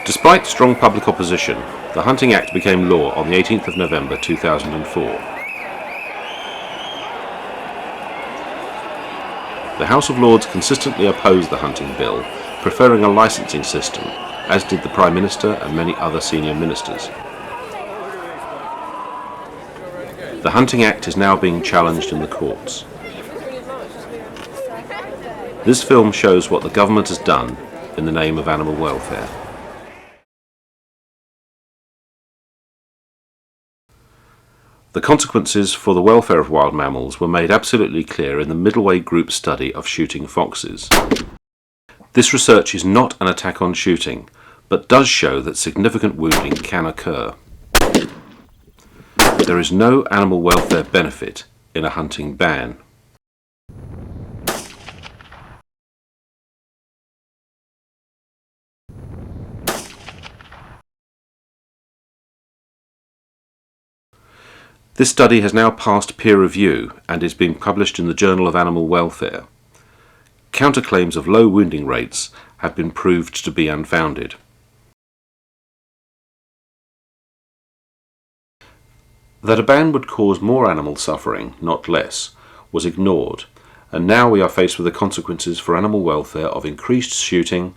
Despite strong public opposition, the Hunting Act became law on the 18th of November 2004. The House of Lords consistently opposed the hunting bill, preferring a licensing system, as did the Prime Minister and many other senior ministers. The Hunting Act is now being challenged in the courts. This film shows what the government has done in the name of animal welfare. The consequences for the welfare of wild mammals were made absolutely clear in the Middleway Group study of shooting foxes. This research is not an attack on shooting, but does show that significant wounding can occur. There is no animal welfare benefit in a hunting ban. This study has now passed peer review and is being published in the Journal of Animal Welfare. Counterclaims of low wounding rates have been proved to be unfounded. That a ban would cause more animal suffering, not less, was ignored, and now we are faced with the consequences for animal welfare of increased shooting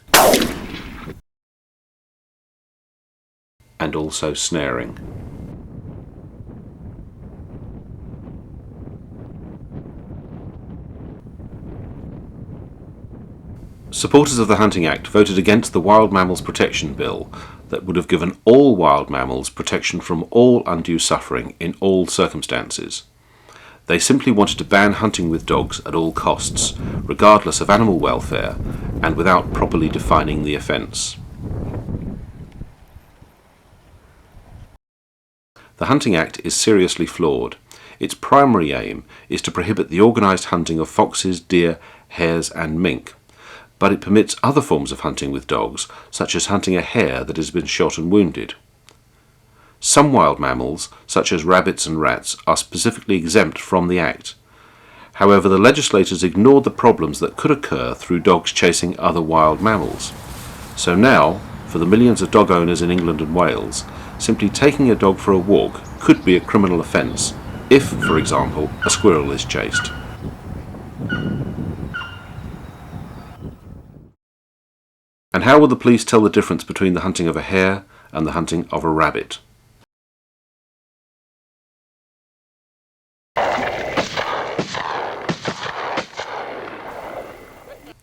and also snaring. Supporters of the Hunting Act voted against the Wild Mammals Protection Bill that would have given all wild mammals protection from all undue suffering in all circumstances. They simply wanted to ban hunting with dogs at all costs, regardless of animal welfare, and without properly defining the offence. The Hunting Act is seriously flawed. Its primary aim is to prohibit the organised hunting of foxes, deer, hares and mink. But it permits other forms of hunting with dogs, such as hunting a hare that has been shot and wounded. Some wild mammals, such as rabbits and rats, are specifically exempt from the Act. However, the legislators ignored the problems that could occur through dogs chasing other wild mammals. So now, for the millions of dog owners in England and Wales, simply taking a dog for a walk could be a criminal offence if, for example, a squirrel is chased. And how will the police tell the difference between the hunting of a hare and the hunting of a rabbit?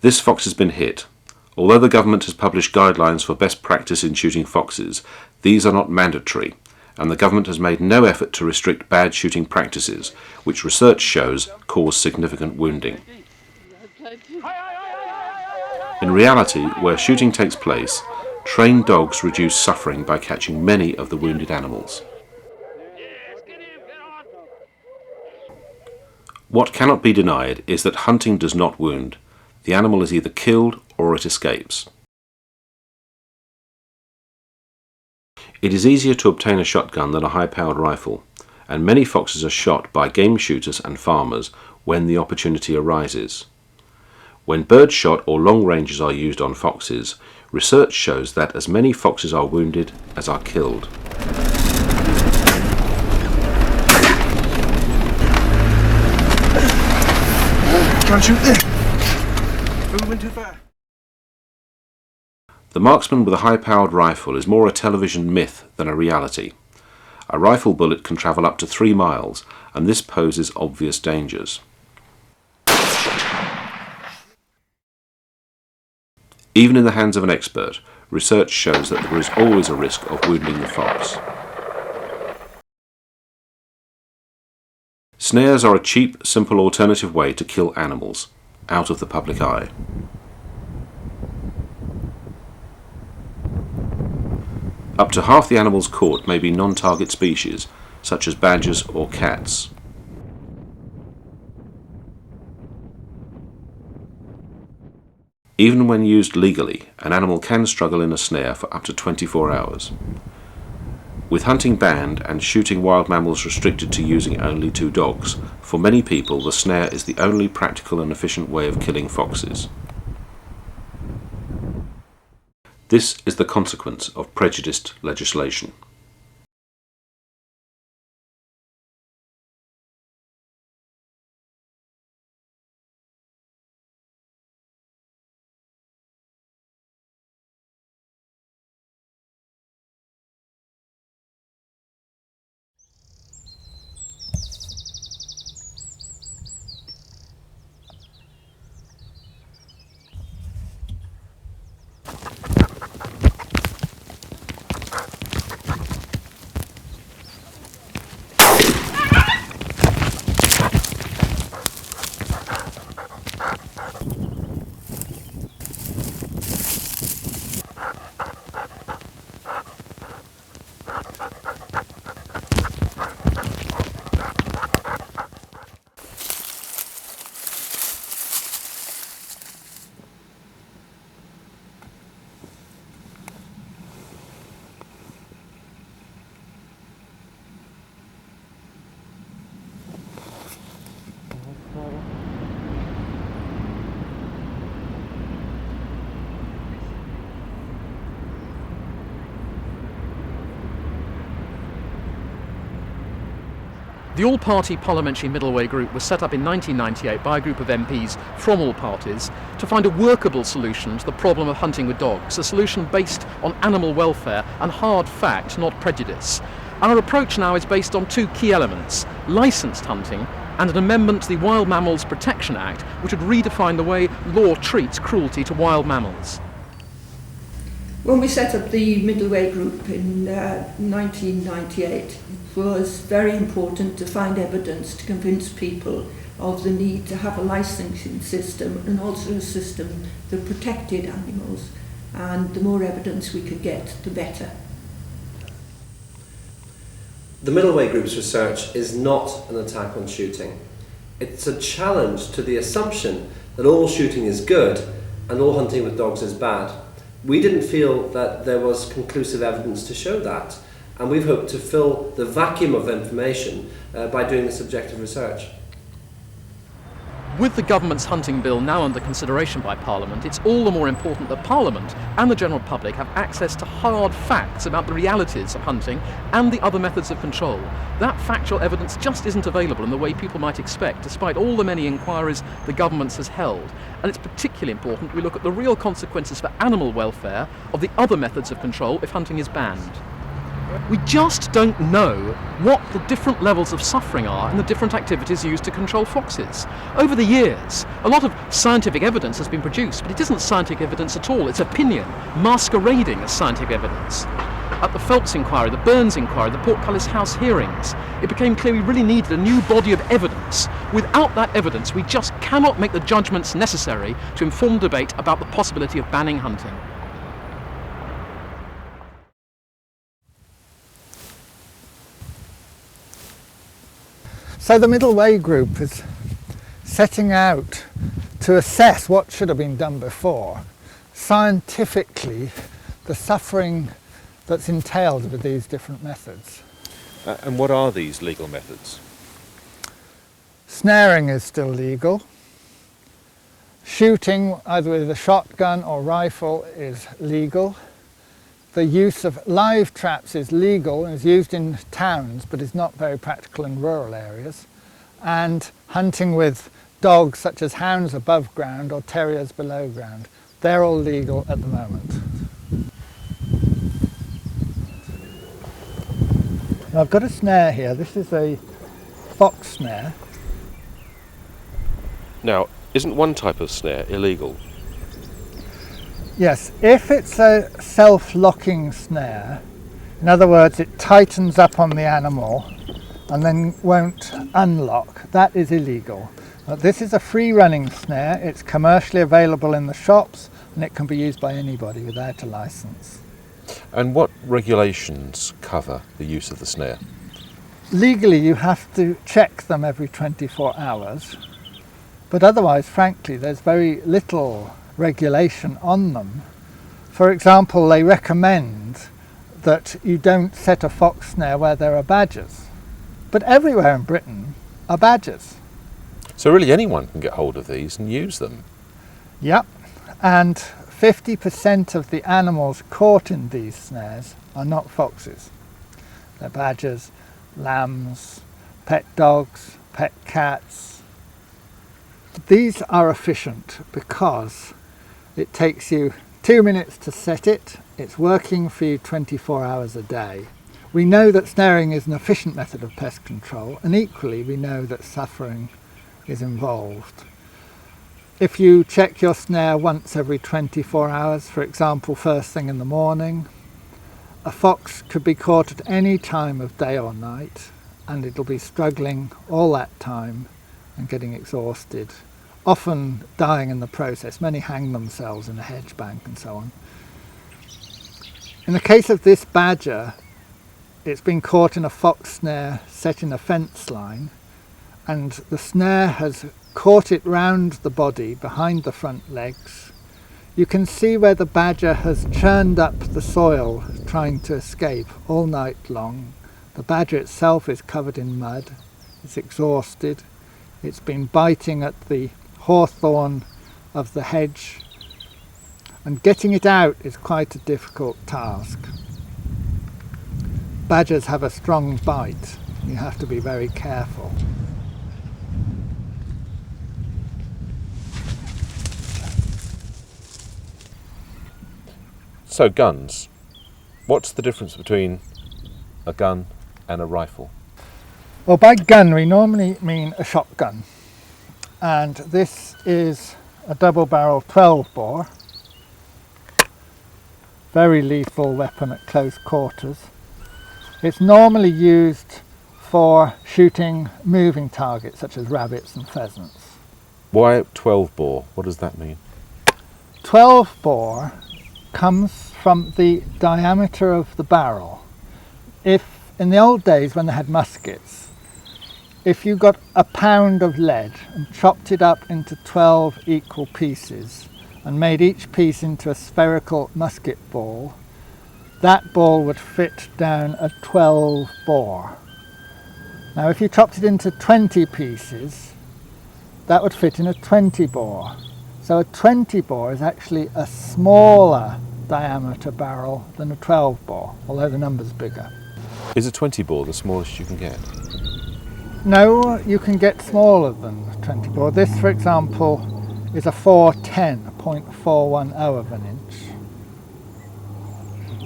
This fox has been hit. Although the government has published guidelines for best practice in shooting foxes, these are not mandatory, and the government has made no effort to restrict bad shooting practices, which research shows cause significant wounding. In reality, where shooting takes place, trained dogs reduce suffering by catching many of the wounded animals. What cannot be denied is that hunting does not wound. The animal is either killed or it escapes. It is easier to obtain a shotgun than a high-powered rifle, and many foxes are shot by game shooters and farmers when the opportunity arises. When birdshot or long ranges are used on foxes, research shows that as many foxes are wounded as are killed. Can't shoot there. Moving too fast. The marksman with a high-powered rifle is more a television myth than a reality. A rifle bullet can travel up to 3 miles, and this poses obvious dangers. Even in the hands of an expert, research shows that there is always a risk of wounding the fox. Snares are a cheap, simple alternative way to kill animals, out of the public eye. Up to half the animals caught may be non-target species, such as badgers or cats. Even when used legally, an animal can struggle in a snare for up to 24 hours. With hunting banned and shooting wild mammals restricted to using only 2 dogs, for many people the snare is the only practical and efficient way of killing foxes. This is the consequence of prejudiced legislation. The All-Party Parliamentary Middleway Group was set up in 1998 by a group of MPs from all parties to find a workable solution to the problem of hunting with dogs, a solution based on animal welfare and hard fact, not prejudice. Our approach now is based on two key elements: licensed hunting and an amendment to the Wild Mammals Protection Act, which would redefine the way law treats cruelty to wild mammals. When we set up the Middleway Group in 1998, it was very important to find evidence to convince people of the need to have a licensing system and also a system that protected animals. And the more evidence we could get, the better. The Middleway Group's research is not an attack on shooting. It's a challenge to the assumption that all shooting is good and all hunting with dogs is bad. We didn't feel that there was conclusive evidence to show that, and we've hoped to fill the vacuum of information by doing this objective research. With the government's hunting bill now under consideration by Parliament, it's all the more important that Parliament and the general public have access to hard facts about the realities of hunting and the other methods of control. That factual evidence just isn't available in the way people might expect, despite all the many inquiries the government has held. And it's particularly important we look at the real consequences for animal welfare of the other methods of control if hunting is banned. We just don't know what the different levels of suffering are in the different activities used to control foxes. Over the years, a lot of scientific evidence has been produced, but it isn't scientific evidence at all. It's opinion masquerading as scientific evidence. At the Phelps inquiry, the Burns inquiry, the Portcullis House hearings, it became clear we really needed a new body of evidence. Without that evidence, we just cannot make the judgments necessary to inform debate about the possibility of banning hunting. So the Middleway Group is setting out to assess what should have been done before, scientifically, the suffering that's entailed with these different methods. And what are these legal methods? Snaring is still legal. Shooting, either with a shotgun or rifle, is legal. The use of live traps is legal and is used in towns, but is not very practical in rural areas. And hunting with dogs such as hounds above ground or terriers below ground, they're all legal at the moment. Now I've got a snare here. This is a fox snare. Now, isn't one type of snare illegal? Yes, if it's a self-locking snare, in other words, it tightens up on the animal and then won't unlock, that is illegal. But this is a free-running snare. It's commercially available in the shops and it can be used by anybody without a license. And what regulations cover the use of the snare? Legally, you have to check them every 24 hours, but otherwise, frankly, there's very little regulation on them. For example, they recommend that you don't set a fox snare where there are badgers, but everywhere in Britain are badgers. So really anyone can get hold of these and use them? Yep, and 50% of the animals caught in these snares are not foxes. They're badgers, lambs, pet dogs, pet cats. These are efficient because it takes you 2 minutes to set it. It's working for you 24 hours a day. We know that snaring is an efficient method of pest control, and equally we know that suffering is involved. If you check your snare once every 24 hours, for example first thing in the morning, a fox could be caught at any time of day or night, and it'll be struggling all that time and getting exhausted, often dying in the process. Many hang themselves in a hedge bank and so on. In the case of this badger, it's been caught in a fox snare set in a fence line, and the snare has caught it round the body behind the front legs. You can see where the badger has churned up the soil trying to escape all night long. The badger itself is covered in mud, it's exhausted, it's been biting at the hawthorn of the hedge, and getting it out is quite a difficult task. Badgers have a strong bite, you have to be very careful. So guns. What's the difference between a gun and a rifle? Well, by gun we normally mean a shotgun, and this is a double-barrel 12-bore, very lethal weapon at close quarters. It's normally used for shooting moving targets such as rabbits and pheasants. Why 12 bore? What does that mean? 12 bore comes from the diameter of the barrel. If in the old days when they had muskets, if you got a pound of lead and chopped it up into 12 equal pieces and made each piece into a spherical musket ball, that ball would fit down a 12 bore. Now if you chopped it into 20 pieces, that would fit in a 20 bore. So a 20 bore is actually a smaller diameter barrel than a 12 bore, although the number's bigger. Is a 20 bore the smallest you can get? No, you can get smaller than 20 bore. This, for example, is a 410, 0.410 of an inch.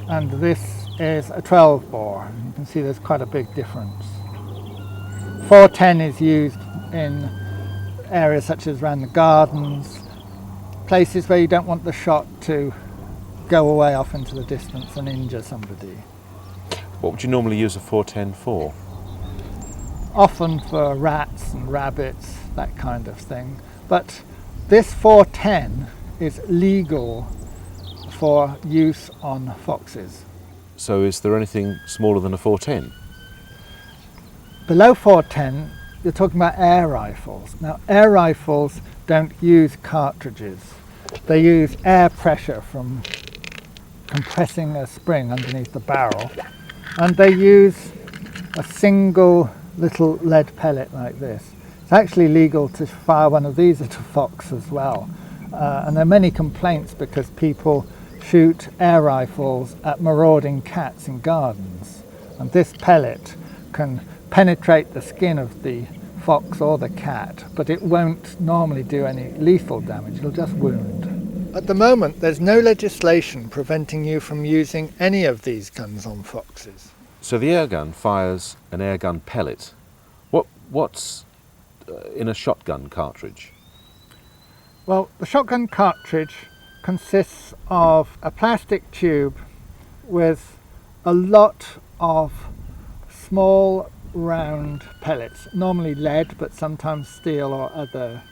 And this is a 12 bore. You can see there's quite a big difference. 410 is used in areas such as around the gardens, places where you don't want the shot to go away off into the distance and injure somebody. What would you normally use a 410 for? Often for rats and rabbits, that kind of thing. But this 410 is legal for use on foxes. So is there anything smaller than a 410? Below 410, you're talking about air rifles. Now, air rifles don't use cartridges. They use air pressure from compressing a spring underneath the barrel, and they use a single little lead pellet like this. It's actually legal to fire one of these at a fox as well, and there are many complaints because people shoot air rifles at marauding cats in gardens, and this pellet can penetrate the skin of the fox or the cat, but it won't normally do any lethal damage, it'll just wound. At the moment there's no legislation preventing you from using any of these guns on foxes. So the air gun fires an air gun pellet. What's in a shotgun cartridge? Well, the shotgun cartridge consists of a plastic tube with a lot of small round pellets, normally lead but sometimes steel or other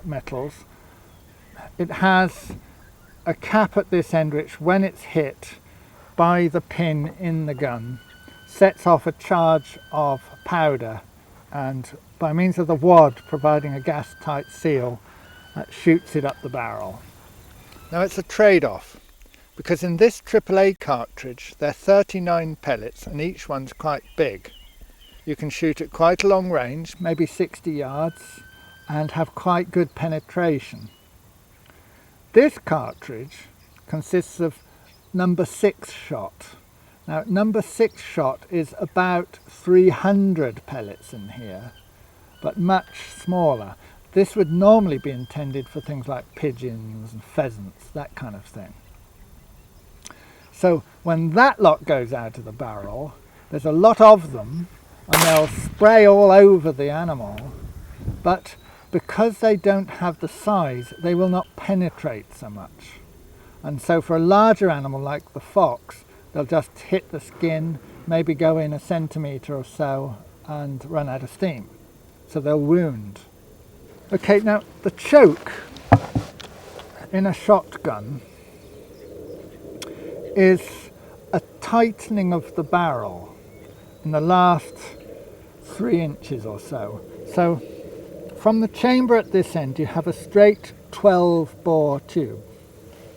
metals. It has a cap at this end which, when it's hit by the pin in the gun, sets off a charge of powder, and by means of the wad providing a gas tight seal, shoots it up the barrel. Now it's a trade-off, because in this AAA cartridge there are 39 pellets and each one's quite big. You can shoot at quite a long range, maybe 60 yards, and have quite good penetration. This cartridge consists of number 6 shot. Now, number 6 shot is about 300 pellets in here, but much smaller. This would normally be intended for things like pigeons and pheasants, that kind of thing. So when that lot goes out of the barrel, there's a lot of them, and they'll spray all over the animal, but because they don't have the size, they will not penetrate so much. And so for a larger animal like the fox, they'll just hit the skin, maybe go in a centimetre or so and run out of steam. So they'll wound. Okay, now the choke in a shotgun is a tightening of the barrel in the last 3 inches or so. So from the chamber at this end you have a straight 12 bore tube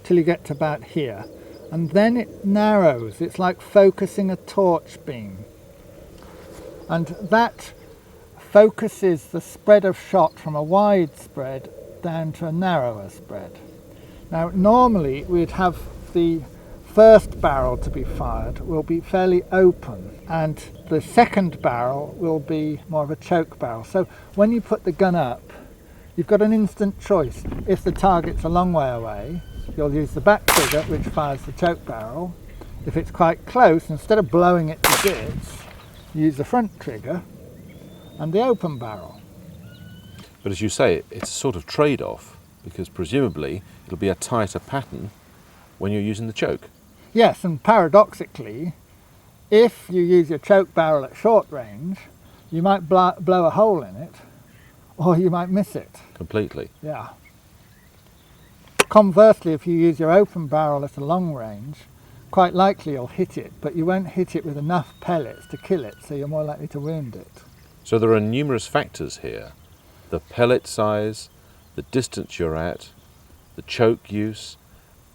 till you get to about here, and then it narrows. It's like focusing a torch beam, and that focuses the spread of shot from a wide spread down to a narrower spread. Now normally we'd have the first barrel to be fired will be fairly open, and the second barrel will be more of a choke barrel. So when you put the gun up, you've got an instant choice. If the target's a long way away, you'll use the back trigger, which fires the choke barrel. If it's quite close, instead of blowing it to bits, use the front trigger and the open barrel. But as you say, it's a sort of trade-off, because presumably it'll be a tighter pattern when you're using the choke. Yes, and paradoxically, if you use your choke barrel at short range, you might blow a hole in it, or you might miss it. Completely. Yeah. Conversely, if you use your open barrel at a long range, quite likely you'll hit it, but you won't hit it with enough pellets to kill it, so you're more likely to wound it. So there are numerous factors here. The pellet size, the distance you're at, the choke use,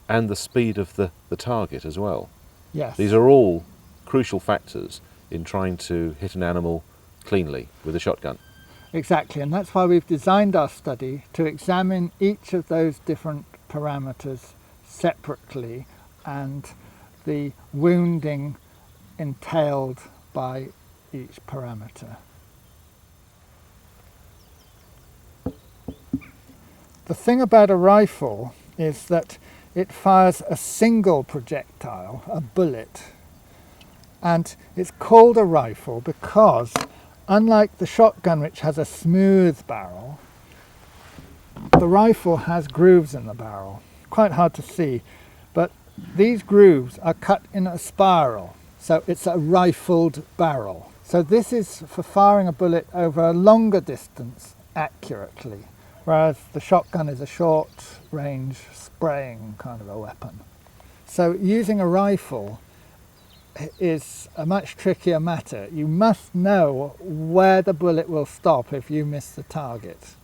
and the speed of the target as well. Yes. These are all crucial factors in trying to hit an animal cleanly with a shotgun. Exactly, and that's why we've designed our study to examine each of those different parameters separately and the wounding entailed by each parameter. The thing about a rifle is that it fires a single projectile, a bullet, and it's called a rifle because, unlike the shotgun, which has a smooth barrel, the rifle has grooves in the barrel. Quite hard to see, but these grooves are cut in a spiral, so it's a rifled barrel. So this is for firing a bullet over a longer distance accurately, whereas the shotgun is a short range spraying kind of a weapon. So using a rifle is a much trickier matter. You must know where the bullet will stop if you miss the target.